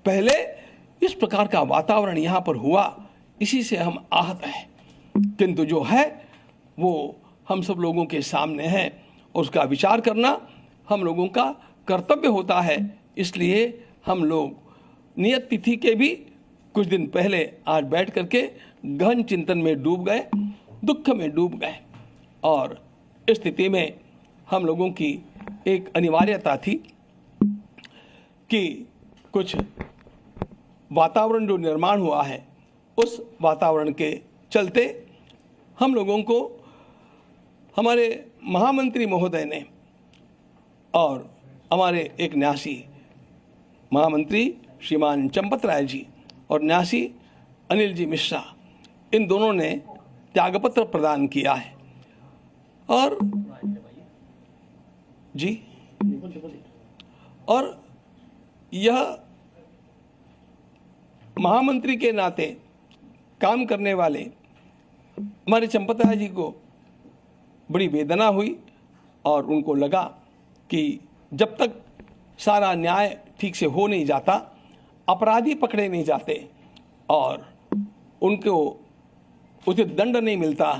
पहले इस प्रकार का वातावरण यहाँ पर हुआ, इसी से हम आहत हैं, किंतु जो है वो हम सब लोगों के सामने है और उसका विचार करना हम लोगों का कर्तव्य होता है। इसलिए हम लोग नियत तिथि के भी कुछ दिन पहले आज बैठ करके गहन चिंतन में डूब गए, दुख में डूब गए, और इस स्थिति में हम लोगों की एक अनिवार्यता थी कि कुछ वातावरण जो निर्माण हुआ है उस वातावरण के चलते हम लोगों को हमारे महामंत्री महोदय ने और हमारे एक न्यासी महामंत्री श्रीमान चंपत राय जी और न्यासी अनिल जी मिश्रा, इन दोनों ने त्यागपत्र प्रदान किया है। और जी, और यह महामंत्री के नाते काम करने वाले हमारे चंपत राय जी को बड़ी वेदना हुई और उनको लगा कि जब तक सारा न्याय ठीक से हो नहीं जाता, अपराधी पकड़े नहीं जाते और उनको उचित दंड नहीं मिलता,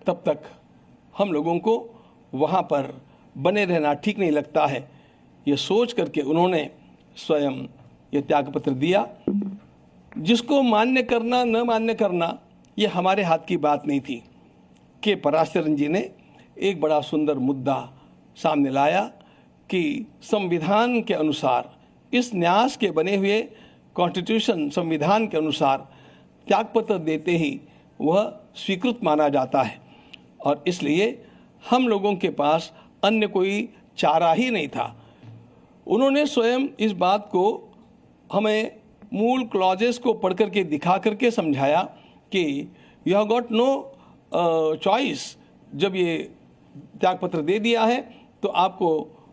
तब तक हम लोगों को वहाँ पर बने रहना ठीक नहीं लगता है। ये सोच करके उन्होंने स्वयं ये त्यागपत्र दिया। जिसको मान्य करना न मान्य करना ये हमारे हाथ की बात नहीं थी। के पराशरन जी ने एक बड़ा सुंदर मुद्दा सामने लाया कि संविधान के अनुसार, इस न्यास के बने हुए कॉन्स्टिट्यूशन संविधान के अनुसार त्यागपत्र देते ही वह स्वीकृत माना जाता है, और इसलिए हम लोगों के पास अन्य कोई चारा ही नहीं था। उन्होंने स्वयं इस बात को हमें मूल क्लॉजेस को पढ़ करके दिखा करके समझाया कि you have got no choice. जब ये त्यागपत्र दे दिया है तो आपको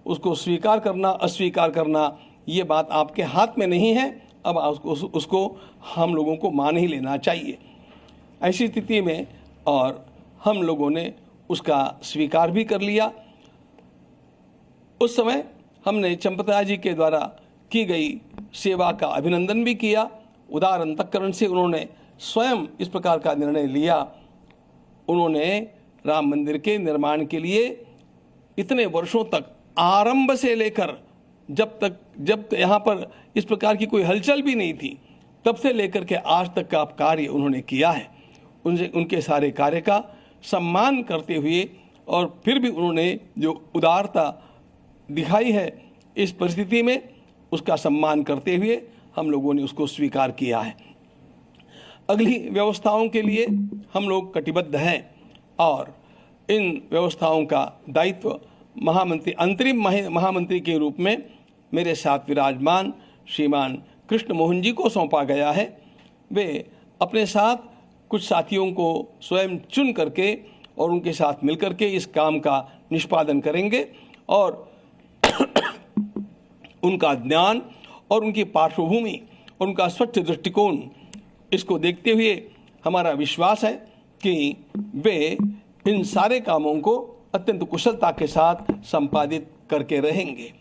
उसको स्वीकार करना अस्वीकार करना ये बात आपके हाथ में नहीं है। अब उसको हम लोगों को मान ही लेना चाहिए। ऐसी स्थिति में और हम लोगों ने उसका स्वीकार भी कर लिया। उस समय हमने चंपतराय जी के द्वारा की गई सेवा का अभिनंदन भी किया। उदार अंतःकरण से उन्होंने स्वयं इस प्रकार का निर्णय लिया। उन्होंने राम मंदिर के निर्माण के लिए इतने वर्षों तक, आरंभ से लेकर जब यहाँ पर इस प्रकार की कोई हलचल भी नहीं थी, तब से लेकर के आज तक का कार्य उन्होंने किया है। उनके सारे कार्य का सम्मान करते हुए और फिर भी उन्होंने जो उदारता दिखाई है इस परिस्थिति में, उसका सम्मान करते हुए हम लोगों ने उसको स्वीकार किया है। अगली व्यवस्थाओं के लिए हम लोग कटिबद्ध हैं और इन व्यवस्थाओं का दायित्व महामंत्री, अंतरिम महामंत्री के रूप में मेरे साथ विराजमान श्रीमान कृष्ण मोहन जी को सौंपा गया है। वे अपने साथ कुछ साथियों को स्वयं चुन करके और उनके साथ मिलकर के इस काम का निष्पादन करेंगे और उनका ज्ञान और उनकी पार्श्वभूमि और उनका स्वच्छ दृष्टिकोण, इसको देखते हुए हमारा विश्वास है कि वे इन सारे कामों को अत्यंत कुशलता के साथ संपादित करके रहेंगे।